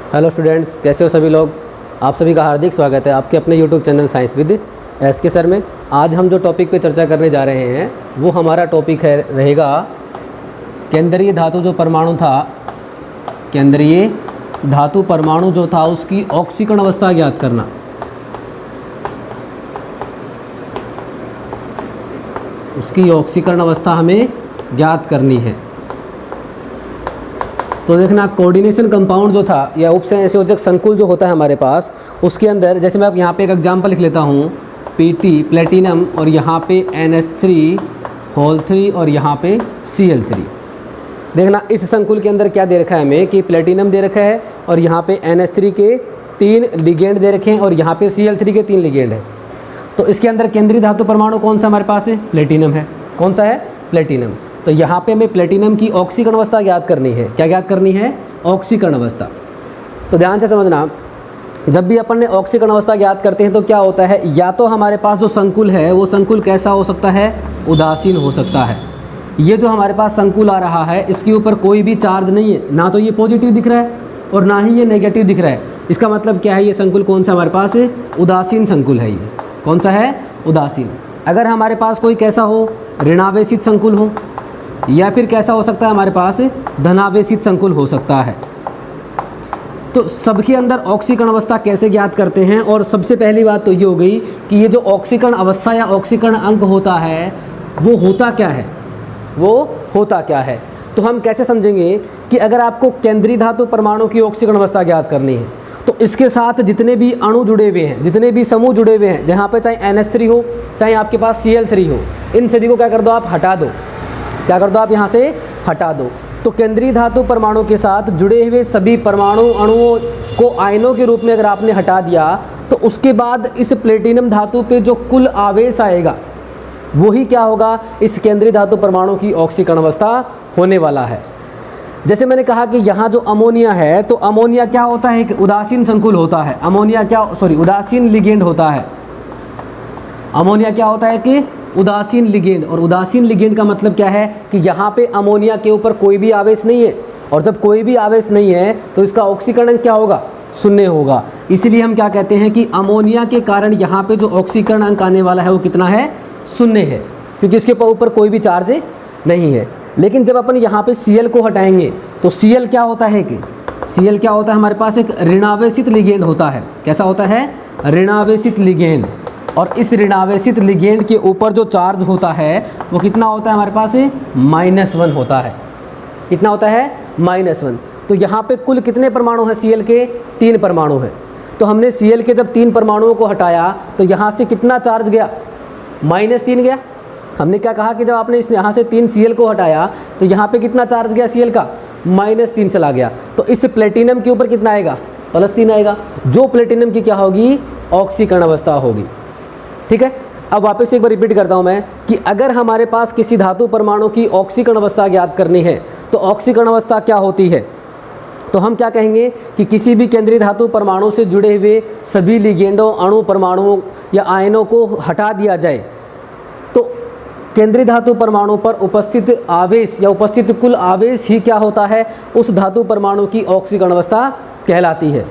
Hello students, कैसे हो सभी लोग। आप सभी का हार्दिक स्वागत है आपके अपने YouTube channel science with SK sir में। आज हम जो टॉपिक पे चर्चा करने जा रहे हैं वो हमारा टॉपिक रहेगा केंद्रीय धातु जो परमाणु था, केंद्रीय धातु परमाणु जो था उसकी ऑक्सीकरण अवस्था ज्ञात करना। उसकी ऑक्सीकरण अवस्था हमें ज्ञात करनी है। तो देखना, कोऑर्डिनेशन कंपाउंड जो था या उपसंयोजक संकुल जो होता है हमारे पास, उसके अंदर जैसे मैं यहाँ पे एक एग्जांपल लिख लेता हूँ, Pt प्लेटिनम और यहाँ पे NH3 और यहाँ पे Cl3। देखना इस संकुल के अंदर क्या दे रखा है हमें कि प्लेटिनम दे रखा है और यहाँ पे NH3 के 3 लिगेंड दे रखे हैं और यहाँ पे Cl3 के 3 लिगेंड है। तो इसके अंदर केंद्रीय धातु परमाणु कौन सा हमारे पास है? प्लेटिनम है। कौन सा है? प्लेटिनम। तो यहाँ पे हमें प्लेटिनम की ऑक्सीकरण अवस्था ज्ञात करनी है। क्या ज्ञात करनी है? ऑक्सीकरण अवस्था। तो ध्यान से समझना, जब भी अपन ने ऑक्सीकरण अवस्था ज्ञात करते हैं तो क्या होता है, या तो हमारे पास जो संकुल है वो संकुल कैसा हो सकता है? उदासीन हो सकता है। ये जो हमारे पास संकुल आ रहा है इसके ऊपर कोई भी चार्ज नहीं है, ना तो ये पॉजिटिव दिख रहा है और ना ही ये नेगेटिव दिख रहा है। इसका मतलब क्या है? ये संकुल कौन सा हमारे पास है? उदासीन संकुल है। ये कौन सा है? उदासीन। अगर हमारे पास कोई कैसा हो, ऋणावेशित संकुल हो, या फिर कैसा हो सकता है हमारे पास धनावेशित संकुल हो सकता है। तो सबके अंदर ऑक्सीकरण अवस्था कैसे ज्ञात करते हैं? और सबसे पहली बात तो ये हो गई कि ये जो ऑक्सीकरण अवस्था या ऑक्सीकरण अंक होता है वो होता क्या है? वो होता क्या है? तो हम कैसे समझेंगे कि अगर आपको केंद्रीय धातु परमाणु की ऑक्सीकरण अवस्था ज्ञात करनी है तो इसके साथ जितने भी अणु जुड़े हुए हैं, जितने भी समूह जुड़े हुए हैं, जहाँ पे चाहे NH3 हो चाहे आपके पास Cl3 हो, इन सभी को क्या कर दो? आप हटा दो। क्या कर दो? आप यहाँ से हटा दो। तो केंद्रीय धातु परमाणु के साथ जुड़े हुए सभी परमाणु अणुओं को आयनों के रूप में अगर आपने हटा दिया तो उसके बाद इस प्लेटिनम धातु पे जो कुल आवेश आएगा वही क्या होगा? इस केंद्रीय धातु परमाणु की ऑक्सीकरण अवस्था होने वाला है। जैसे मैंने कहा कि यहाँ जो अमोनिया है, तो अमोनिया क्या होता है? एक उदासीन संकुल होता है। अमोनिया उदासीन लिगेंड होता है। अमोनिया क्या होता है कि उदासीन लिगेंड। और उदासीन लिगेंड का मतलब क्या है कि यहाँ पे अमोनिया के ऊपर कोई भी आवेश नहीं है, और जब कोई भी आवेश नहीं है तो इसका ऑक्सीकरण क्या होगा? शून्य होगा। इसीलिए हम क्या कहते हैं कि अमोनिया के कारण यहाँ पे जो ऑक्सीकरण अंक आने वाला है वो कितना है? शून्य है, क्योंकि इसके ऊपर कोई भी चार्ज नहीं है। लेकिन जब अपन यहाँ पे Cl को हटाएंगे तो Cl क्या होता है कि Cl क्या होता है? हमारे पास एक ऋणावेशित लिगेंड होता है। कैसा होता है? ऋणावेशित लिगेंड। और इस ऋणावेशित लिगेंड के ऊपर जो चार्ज होता है वो कितना होता है हमारे पास? -1 होता है। कितना होता है? -1। तो यहाँ पे कुल कितने परमाणु हैं Cl के? 3 परमाणु हैं। तो हमने Cl के जब 3 परमाणुओं को हटाया तो यहाँ से कितना चार्ज गया? -3 गया। हमने क्या कहा कि जब आपने यहाँ से 3 Cl को हटाया तो यहाँ पे कितना चार्ज गया Cl का? -3 चला गया। तो इस प्लेटिनम के ऊपर कितना आएगा? +3 आएगा, जो प्लेटिनम की क्या होगी? ऑक्सीकरण अवस्था होगी। ठीक है। अब वापस एक बार रिपीट करता हूँ मैं कि अगर हमारे पास किसी धातु परमाणु की ऑक्सीकरण अवस्था ज्ञात करनी है तो ऑक्सीकरण अवस्था क्या होती है? तो हम क्या कहेंगे कि किसी भी केंद्रीय धातु परमाणु से जुड़े हुए सभी लिगेंडों, अणु, परमाणुओं या आयनों को हटा दिया जाए तो केंद्रीय धातु परमाणु पर उपस्थित आवेश या उपस्थित कुल आवेश ही क्या होता है? उस धातु परमाणु की ऑक्सीकरण अवस्था कहलाती है।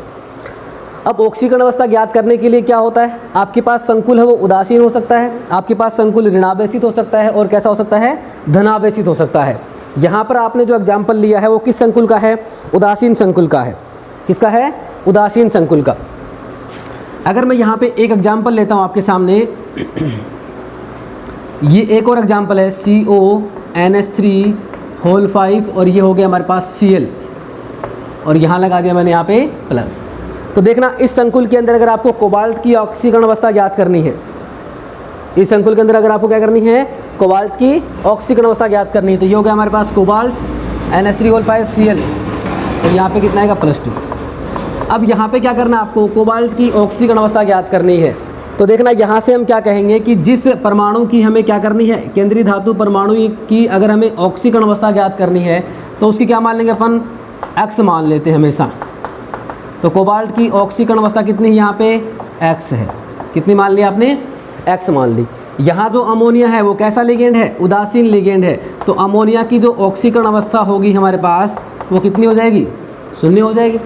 अब ऑक्सीकरण अवस्था ज्ञात करने के लिए क्या होता है? आपके पास संकुल है वो उदासीन हो सकता है, आपके पास संकुल ऋणावेशित हो सकता है, और कैसा हो सकता है? धनावेशित हो सकता है। यहाँ पर आपने जो एग्जाम्पल लिया है वो किस संकुल का है? उदासीन संकुल का है। किसका है? उदासीन संकुल का। अगर मैं यहाँ पे एक एग्जाम्पल लेता हूँ आपके सामने, ये एक और एग्जाम्पल है CONH3 और ये हो गया हमारे पास Cl, और यहाँ लगा दिया मैंने यहाँ पे प्लस। तो देखना, इस संकुल के अंदर अगर आपको कोबाल्ट की ऑक्सीकरण अवस्था ज्ञात करनी है, इस संकुल के अंदर अगर आपको क्या करनी है? कोबाल्ट की ऑक्सीकरण अवस्था ज्ञात करनी है, तो ये हो गया हमारे पास कोबाल्ट NH3 Cl, और यहाँ पे कितना आएगा? +2। अब यहाँ पे क्या करना है आपको? कोबाल्ट की ऑक्सीकरण अवस्था ज्ञात करनी है। तो देखना, यहाँ से हम क्या कहेंगे कि जिस परमाणु की हमें क्या करनी है? केंद्रीय धातु परमाणु की अगर हमें ऑक्सीकरण अवस्था ज्ञात करनी है तो उसकी क्या मान लेंगे अपन? X मान लेते हैं हमेशा। तो कोबाल्ट की ऑक्सीकरण अवस्था कितनी है? यहाँ पे X है। कितनी मान ली आपने? X मान ली। यहाँ जो अमोनिया है वो कैसा लिगेंड है? उदासीन लिगेंड है। तो अमोनिया की जो ऑक्सीकरण अवस्था होगी हमारे पास वो कितनी हो जाएगी? 0 हो जाएगी।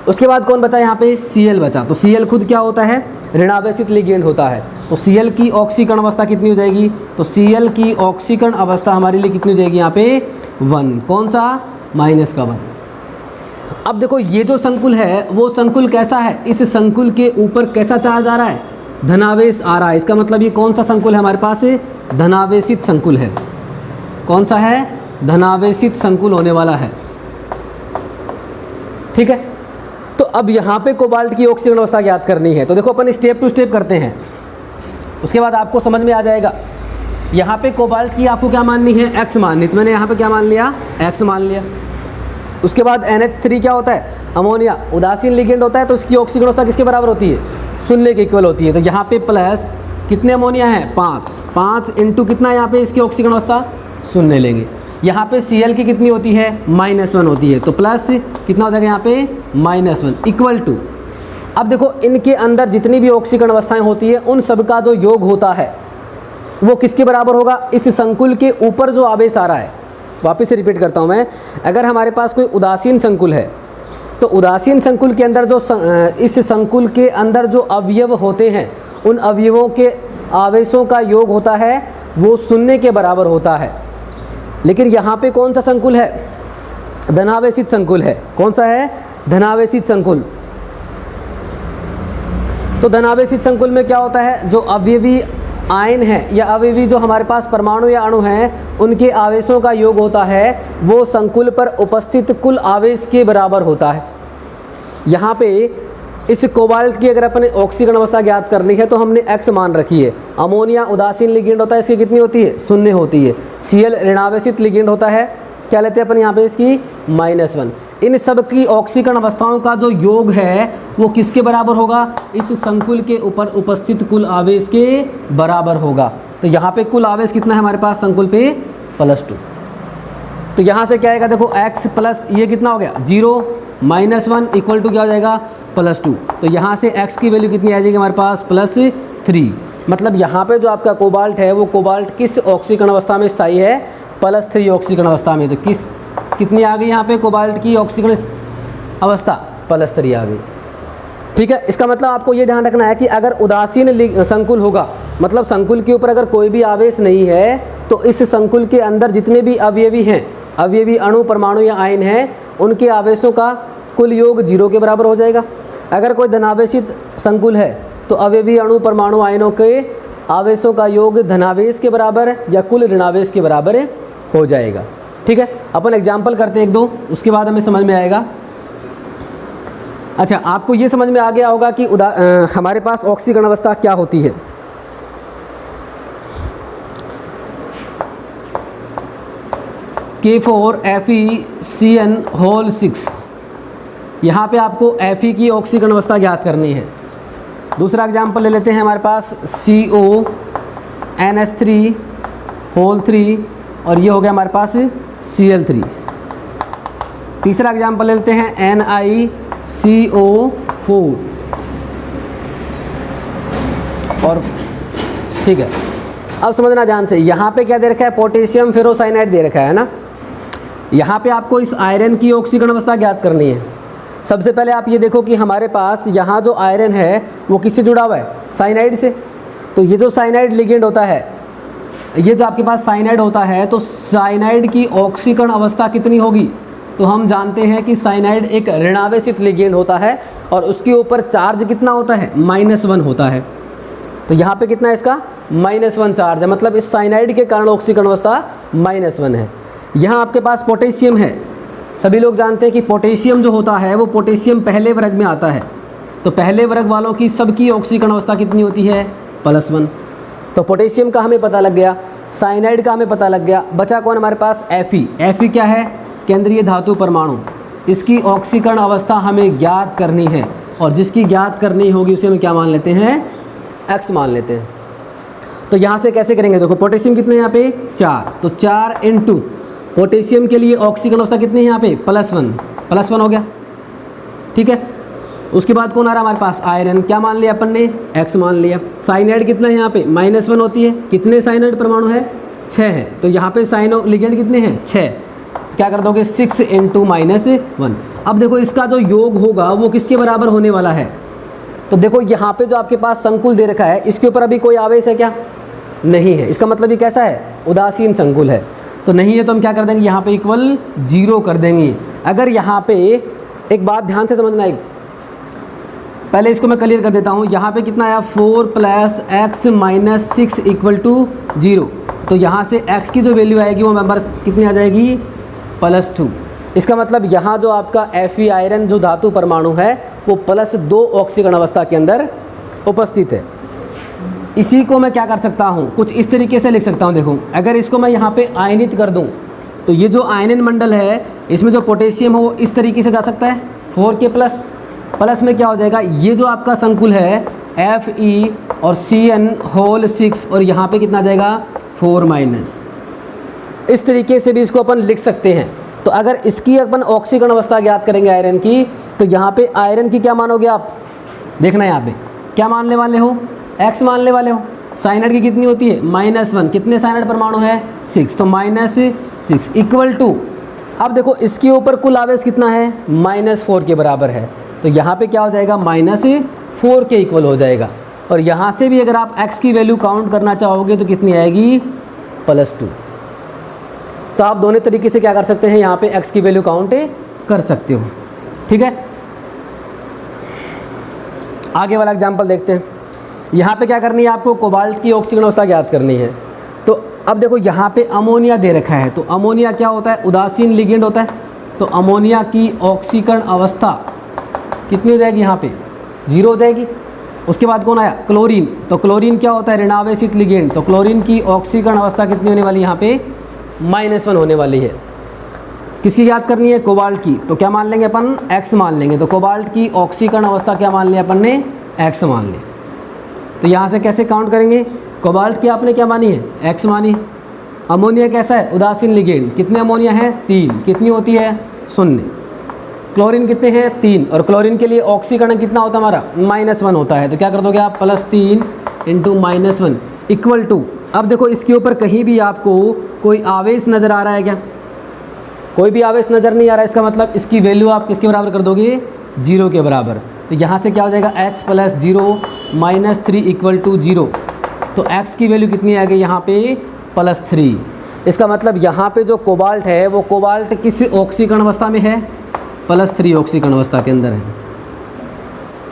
उसके बाद कौन बचा यहाँ पे, Cl बचा। तो Cl खुद क्या होता है, ऋणावेशित लिगेंड होता है। तो Cl की ऑक्सीकरण अवस्था कितनी हो जाएगी, तो Cl की ऑक्सीकरण अवस्था हमारे लिए कितनी हो जाएगी यहाँ पे 1, कौन सा, -1। अब देखो ये जो संकुल है वो संकुल कैसा है, इस संकुल के ऊपर कैसा चार्ज आ रहा है, धनावेश आ रहा है। इसका मतलब ये कौन सा संकुल है हमारे पास, धनावेशित संकुल है। कौन सा है, धनावेशित संकुल होने वाला है, ठीक है। तो अब यहाँ पे कोबाल्ट की ऑक्सीकरण अवस्था ज्ञात करनी है। तो देखो अपन स्टेप टू स्टेप करते हैं, उसके बाद आपको समझ में आ जाएगा। यहाँ पे कोबाल्ट की आपको क्या माननी है, X माननी। तो मैंने यहाँ पे क्या मान लिया, X मान लिया। उसके बाद NH3 क्या होता है, अमोनिया, उदासीन लिगेंड होता है। तो इसकी ऑक्सीकरण अवस्था किसके बराबर होती है, 0 के इक्वल होती है। तो यहाँ पे प्लस कितने अमोनिया है, 5 इंटू कितना यहाँ पे इसकी ऑक्सीकरण अवस्था 0 लेंगे। यहाँ पे Cl की कितनी होती है, -1 होती है। तो प्लस कितना हो जाएगा यहाँ पे -1 इक्वल टू, अब देखो इनके अंदर जितनी भी ऑक्सीकरण अवस्थाएं होती है उन सब का जो योग होता है वो किसके बराबर होगा, इस संकुल के ऊपर जो आवेश आ रहा है। वापस से रिपीट करता हूँ मैं, अगर हमारे पास कोई उदासीन संकुल है तो उदासीन संकुल के अंदर जो इस संकुल के अंदर जो अवयव होते हैं उन अवयवों के आवेशों का योग होता है वो 0 के बराबर होता है। लेकिन यहाँ पे कौन सा संकुल है, धनावेशित संकुल है। कौन सा है, धनावेशित संकुल। तो धनावेशित संकुल में क्या होता है, जो अवयवी आयन है या अवयवी जो हमारे पास परमाणु या अणु हैं उनके आवेशों का योग होता है वो संकुल पर उपस्थित कुल आवेश के बराबर होता है। यहाँ पे इस कोबाल्ट की अगर अपने ऑक्सीकरण अवस्था ज्ञात करनी है तो हमने X मान रखी है। अमोनिया उदासीन लिगेंड होता है, इसकी कितनी होती है, 0 होती है। Cl ऋणावेशित लिगेंड होता है, क्या लेते हैं अपन यहाँ पे इसकी -1। इन सब की ऑक्सीकरण अवस्थाओं का जो योग है वो किसके बराबर होगा, इस संकुल के ऊपर उपस्थित कुल आवेश के बराबर होगा। तो यहाँ पे कुल आवेश कितना है हमारे पास संकुल पे, +2। तो यहाँ से क्या आएगा, देखो X प्लस ये कितना हो गया 0 -1 इक्वल टू क्या हो जाएगा +2। तो यहाँ से X की वैल्यू कितनी आ जाएगी हमारे पास +3। मतलब यहाँ पे जो आपका कोबाल्ट है वो कोबाल्ट किस ऑक्सीकरण अवस्था में स्थायी है, +3 ऑक्सीकरण अवस्था में। तो कितनी आ गई यहाँ पे कोबाल्ट की ऑक्सीकरण अवस्था, +3 आ गई, ठीक है। इसका मतलब आपको ये ध्यान रखना है कि अगर उदासीन संकुल होगा, मतलब संकुल के ऊपर अगर कोई भी आवेश नहीं है तो इस संकुल के अंदर जितने भी अवयवी हैं, अवयवी अणु परमाणु या आयन हैं, उनके आवेशों का कुल योग 0 के बराबर हो जाएगा। अगर कोई धनावेशित संकुल है तो अवयवी अणु परमाणु आयनों के आवेशों का योग धनावेश के बराबर या कुल ऋणावेश के बराबर हो जाएगा, ठीक है। अपन एग्जाम्पल करते हैं 1-2, उसके बाद हमें समझ में आएगा। अच्छा, आपको ये समझ में आ गया होगा कि हमारे पास ऑक्सीकरण अवस्था क्या होती है। K4FeCN6, यहाँ पे आपको Fe की ऑक्सीकरण अवस्था ज्ञात करनी है। दूसरा एग्जाम्पल ले लेते हैं हमारे पास CONH3 और ये हो गया हमारे पास Cl3। तीसरा एग्जाम्पल ले लेते हैं NiCO4 और ठीक है। अब समझना ध्यान से, यहाँ पे क्या दे रखा है, पोटेशियम फेरोसाइनाइड दे रखा है ना। यहाँ पे आपको इस आयरन की ऑक्सीकरण अवस्था ज्ञात करनी है। सबसे पहले आप ये देखो कि हमारे पास यहाँ जो आयरन है वो किससे जुड़ा हुआ है, साइनाइड से। तो ये जो साइनाइड लिगेंड होता है, ये जो आपके पास साइनाइड होता है, तो साइनाइड की ऑक्सीकरण अवस्था कितनी होगी, तो हम जानते हैं कि साइनाइड एक ऋणावेशित लिगेंड होता है और उसके ऊपर चार्ज कितना होता है, -1 होता है। तो यहाँ पे कितना है इसका, -1 चार्ज है, मतलब इस साइनाइड के कारण ऑक्सीकरण अवस्था -1 है। यहाँ आपके पास पोटेशियम है, सभी लोग जानते हैं कि पोटेशियम जो होता है वो पोटेशियम पहले वर्ग में आता है। तो पहले वर्ग वालों की सबकी ऑक्सीकरण अवस्था कितनी होती है, +1। तो पोटेशियम का हमें पता लग गया, साइनाइड का हमें पता लग गया, बचा कौन हमारे पास, Fe क्या है, केंद्रीय धातु परमाणु। इसकी ऑक्सीकरण अवस्था हमें ज्ञात करनी है और जिसकी ज्ञात करनी होगी उसे हम क्या मान लेते हैं, X मान लेते हैं। तो यहाँ से कैसे करेंगे, देखो पोटेशियम कितने हैं यहाँ पे 4, तो 4 इंटू पोटेशियम के लिए ऑक्सीकरण अवस्था कितनी है यहाँ पे, +1 हो गया, ठीक है। उसके बाद कौन आ रहा है हमारे पास, आयरन, क्या मान लिया अपन ने, X मान लिया। साइनाइड कितना है यहाँ पे, -1 होती है। कितने साइनाइड परमाणु है, 6 है। तो यहाँ पे साइनो लिगेंड कितने हैं, 6। तो क्या कर दोगे 6 इंटू -1। अब देखो इसका जो योग होगा वो किसके बराबर होने वाला है, तो देखो यहाँ पे जो आपके पास संकुल दे रखा है इसके ऊपर अभी कोई आवेश है क्या, नहीं है। इसका मतलब ये कैसा है, उदासीन संकुल है। तो नहीं है तो हम क्या कर देंगे यहाँ पे इक्वल 0 कर देंगे। अगर यहाँ पे एक बात ध्यान से समझना है, पहले इसको मैं क्लियर कर देता हूँ। यहाँ पे कितना आया 4 + x - 6 = 0। तो यहाँ से x की जो वैल्यू आएगी वो मेंबर कितनी आ जाएगी +2। इसका मतलब यहाँ जो आपका Fe आयरन जो धातु परमाणु है वो +2 ऑक्सीकरण अवस्था के अंदर उपस्थित है। इसी को मैं क्या कर सकता हूँ, कुछ इस तरीके से लिख सकता हूँ। देखो अगर इसको मैं यहाँ पे आयनित कर दूँ तो ये जो आयनन मंडल है इसमें जो पोटेशियम हो वो इस तरीके से जा सकता है 4K प्लस में क्या हो जाएगा, ये जो आपका संकुल है Fe और Cn6 और यहाँ पे कितना जाएगा 4-। इस तरीके से भी इसको अपन लिख सकते हैं। तो अगर इसकी अपन ऑक्सीकरण अवस्था ज्ञात करेंगे आयरन की, तो यहाँ पे आयरन की क्या मानोगे आप, देखना यहाँ पे क्या मानने वाले हो, x मानने वाले हो। साइनाइड की कितनी होती है -1, कितने साइनाइड परमाणु है 6, तो -6 इक्वल टू, अब देखो इसके ऊपर कुल आवेश कितना है -4 के बराबर है। तो यहाँ पे क्या हो जाएगा -4 के इक्वल हो जाएगा। और यहाँ से भी अगर आप x की वैल्यू काउंट करना चाहोगे तो कितनी आएगी +2। तो आप दोनों तरीके से क्या कर सकते हैं, यहाँ पे x की वैल्यू काउंट कर सकते हो। ठीक है, आगे वाला एग्जाम्पल देखते हैं। यहाँ पे क्या करनी है आपको, कोबाल्ट की ऑक्सीकरण अवस्था ज्ञात करनी है। तो अब देखो यहाँ पे अमोनिया दे रखा है, तो अमोनिया क्या होता है, उदासीन लिगेंड होता है। तो अमोनिया की ऑक्सीकरण अवस्था कितनी हो जाएगी, यहाँ पे 0 हो जाएगी। उसके बाद कौन आया, क्लोरीन। तो क्लोरीन क्या होता है, ऋणावेशित लिगेंड। तो क्लोरीन की ऑक्सीकरण अवस्था कितनी होने वाली है, यहाँ पे -1 होने वाली है। किसकी याद करनी है, कोबाल्ट की। तो क्या मान लेंगे अपन, x मान लेंगे। तो कोबाल्ट की ऑक्सीकरण अवस्था क्या मान लिया अपन ने, x मान ली। तो यहाँ से कैसे काउंट करेंगे, कोबाल्ट की आपने क्या मानी है, x मानी। अमोनिया कैसा है, उदासीन लिगेंड। कितने अमोनिया है 3, कितनी होती है 0। क्लोरीन कितने हैं 3, और क्लोरीन के लिए ऑक्सीकरण कितना होता है हमारा -1 होता है। तो क्या कर दोगे आप, +3 × -1 इक्वल टू, अब देखो इसके ऊपर कहीं भी आपको कोई आवेश नज़र आ रहा है क्या, कोई भी आवेश नज़र नहीं आ रहा है। इसका मतलब इसकी वैल्यू आप किसके बराबर कर दोगे, 0 के बराबर। तो यहाँ से क्या हो जाएगा, x + 0 - 3 = 0। तो x की वैल्यू कितनी आ गई यहाँ पे +3। इसका मतलब यहाँ पे जो कोबाल्ट है वो कोबाल्ट किस ऑक्सीकरण अवस्था में है, +3 ऑक्सीकरण अवस्था के अंदर है।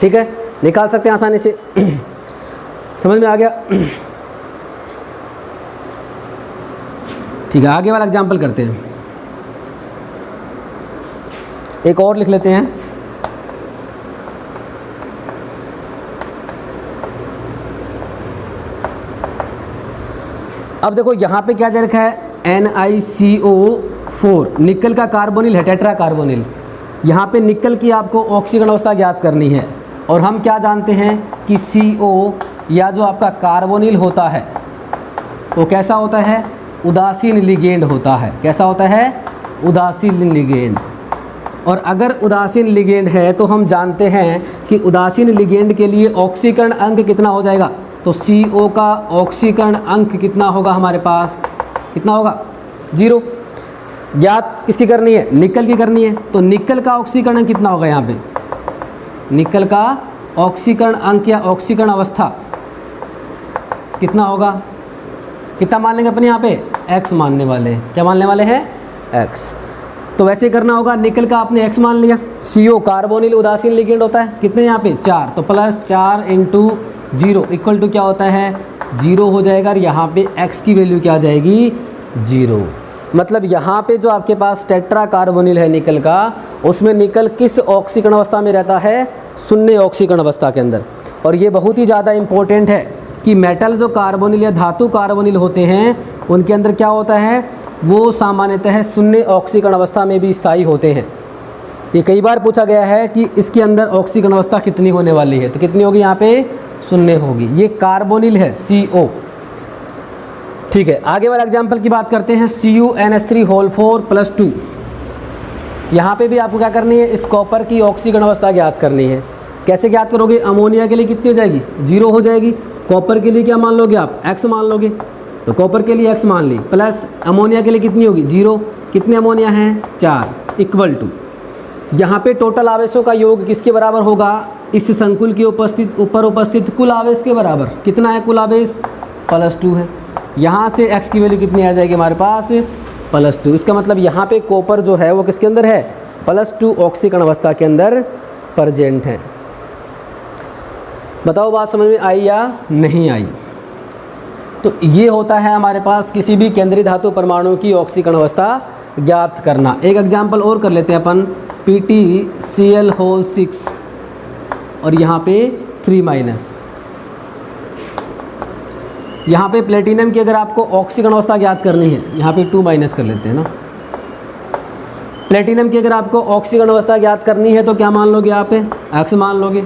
ठीक है, निकाल सकते हैं आसानी से। समझ में आ गया। ठीक है, आगे वाला एग्जाम्पल करते हैं, एक और लिख लेते हैं। अब देखो यहाँ पे क्या दे रखा है, NiCO4, निकल का कार्बोनिल है, टेट्रा कार्बोनिल। यहाँ पे निकल की आपको ऑक्सीकरण अवस्था ज्ञात करनी है। और हम क्या जानते हैं कि CO या जो आपका कार्बोनिल होता है वो कैसा होता है, उदासीन लिगेंड होता है। कैसा होता है, उदासीन लिगेंड। और अगर उदासीन लिगेंड है तो हम जानते हैं कि उदासीन लिगेंड के लिए ऑक्सीकरण अंक कितना हो जाएगा। तो CO का ऑक्सीकरण अंक कितना होगा हमारे पास, कितना होगा 0। ज्ञात किसकी करनी है, निकल की करनी है। तो निकल का ऑक्सीकरण अंक कितना होगा, यहाँ पे निकल का ऑक्सीकरण अंक या ऑक्सीकरण अवस्था कितना होगा, कितना मान लेंगे अपने यहाँ पे, x मानने वाले हैं। क्या मानने वाले हैं, x। तो वैसे ही करना होगा, निकल का आपने x मान लिया। CO कार्बोनिल उदासीन लिगेंड होता है, कितने यहाँ पे 4, तो +4 × 0 इक्वल टू क्या होता है 0 हो जाएगा। और यहाँ पे x की वैल्यू क्या आ जाएगी 0। मतलब यहाँ पे जो आपके पास टेट्रा कार्बोनिल है निकल का, उसमें निकल किस ऑक्सीकरण अवस्था में रहता है, 0 ऑक्सीकरण अवस्था के अंदर। और ये बहुत ही ज़्यादा इम्पोर्टेंट है कि मेटल जो कार्बोनिल या धातु कार्बोनिल होते हैं उनके अंदर क्या होता है, वो सामान्यतः 0 ऑक्सीकरण अवस्था में भी स्थायी होते हैं। ये कई बार पूछा गया है कि इसके अंदर ऑक्सीकरण अवस्था कितनी होने वाली है, तो कितनी होगी यहाँ पे 0 होगी। ये कार्बोनिल है CO। ठीक है, आगे वाला एग्जाम्पल की बात करते हैं, CuNH3 + 2। यहाँ पे भी आपको क्या करनी है, इस कॉपर की ऑक्सीकरण अवस्था ज्ञात करनी है। कैसे ज्ञात करोगे, अमोनिया के लिए कितनी हो जाएगी 0 हो जाएगी। कॉपर के लिए क्या मान लोगे आप, x मान लोगे। तो कॉपर के लिए x मान ली, प्लस अमोनिया के लिए कितनी होगी 0। कितने अमोनिया हैं, 4, इक्वल टू यहाँ पे टोटल आवेशों का योग किसके बराबर होगा, इस संकुल के ऊपर उपस्थित कुल आवेश के बराबर। कितना है कुल आवेश, +2 है। यहाँ से x की वैल्यू कितनी आ जाएगी हमारे पास, +2। इसका मतलब यहाँ पे कॉपर जो है वो किसके अंदर है, +2 ऑक्सीकरण अवस्था के अंदर प्रेजेंट है। बताओ बात समझ में आई या नहीं आई। तो ये होता है हमारे पास किसी भी केंद्रीय धातु परमाणु की ऑक्सीकरण अवस्था ज्ञात करना। एक एग्जाम्पल और कर लेते हैं अपन, PtCl6 और यहाँ पे 3-। यहाँ पे प्लेटिनम की अगर आपको ऑक्सीकरण अवस्था ज्ञात करनी है, यहाँ पे 2- कर लेते हैं ना। प्लेटिनम की अगर आपको ऑक्सीकरण अवस्था ज्ञात करनी है तो क्या मान लोगे आप, X मान लोगे।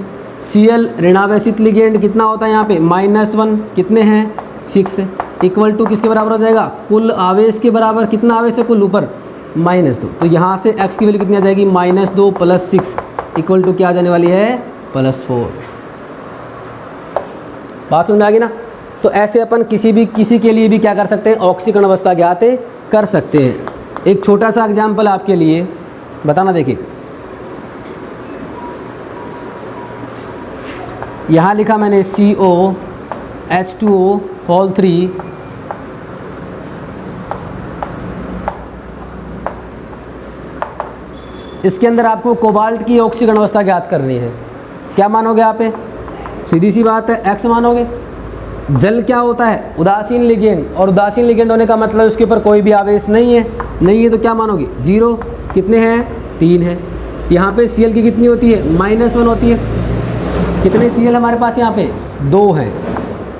Cl ऋणावेशित लिगेंड कितना होता है यहाँ पे, -1, कितने हैं, 6 है, इक्वल टू किसके बराबर हो जाएगा, कुल आवेश के बराबर। कितना आवेश है कुल, ऊपर -2। तो यहाँ से x की वैल्यू कितनी आ जाएगी, -2 + 6 इक्वल टू क्या आ जाने वाली है, +4। बात समझ में आ गई ना। तो ऐसे अपन किसी के लिए भी क्या कर सकते हैं, ऑक्सीकरण अवस्था ज्ञात कर सकते हैं। एक छोटा सा एग्जाम्पल आपके लिए बताना, देखिए यहाँ लिखा मैंने COH2O3 इसके अंदर आपको कोबाल्ट की ऑक्सीकरण अवस्था ज्ञात करनी है। क्या मानोगे आप, सीधी सी बात है, x मानोगे। जल क्या होता है, उदासीन लिगेंड, और उदासीन लिगेंड होने का मतलब उसके ऊपर कोई भी आवेश नहीं है तो क्या मानोगे, 0। कितने हैं, 3 है। यहाँ पे Cl की कितनी होती है, -1 होती है। कितने Cl हमारे पास यहाँ पे, 2 हैं।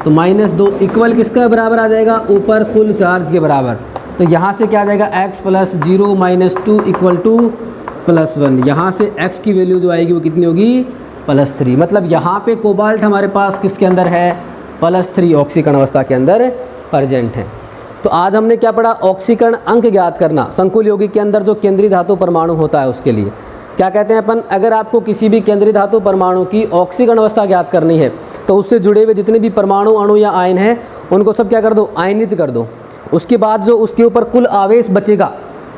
तो -2 इक्वल किसका बराबर आ जाएगा, ऊपर कुल चार्ज के बराबर। तो यहाँ से क्या आ जाएगा, x + 0 - 2 इक्वल टू +1। यहाँ से x की वैल्यू जो आएगी वो कितनी होगी, +3। मतलब यहाँ पे कोबाल्ट हमारे पास किसके अंदर है, +3 ऑक्सीकरण अवस्था के अंदर प्रेजेंट है। तो आज हमने क्या पढ़ा, ऑक्सीकरण अंक ज्ञात करना। संकुल यौगिक के अंदर जो केंद्रीय धातु परमाणु होता है उसके लिए क्या कहते हैं अपन, अगर आपको किसी भी केंद्रीय धातु परमाणु की ऑक्सीकरण अवस्था ज्ञात करनी है तो उससे जुड़े हुए जितने भी परमाणु, अणु या आयन हैं उनको सब क्या कर दो, आयनित कर दो। उसके बाद जो उसके ऊपर कुल आवेश बचेगा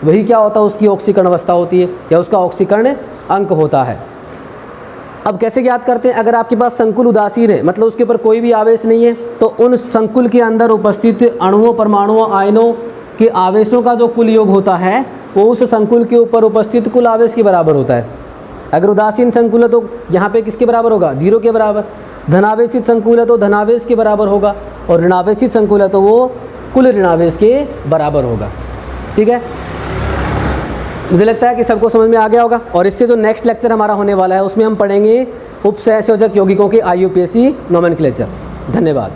वही क्या होता है, उसकी ऑक्सीकरण अवस्था होती है या उसका ऑक्सीकरण अंक होता है। अब कैसे ज्ञात करते हैं, अगर आपके पास संकुल उदासीन है, मतलब उसके ऊपर कोई भी आवेश नहीं है, तो उन संकुल के अंदर उपस्थित अणुओं, परमाणुओं, आयनों के आवेशों का जो कुल योग होता है वो उस संकुल के ऊपर उपस्थित कुल आवेश के बराबर होता है। अगर उदासीन संकुल है तो यहाँ पे किसके बराबर होगा, 0 के बराबर। धनावेशित संकुल है तो धनावेश के बराबर होगा, और ऋणावेशित संकुल है तो वो कुल ऋणावेश के बराबर होगा। ठीक है, मुझे लगता है कि सबको समझ में आ गया होगा। और इससे जो नेक्स्ट लेक्चर हमारा होने वाला है उसमें हम पढ़ेंगे उपसहसंयोजक यौगिकों के IUPAC नोमेनक्लेचर। धन्यवाद।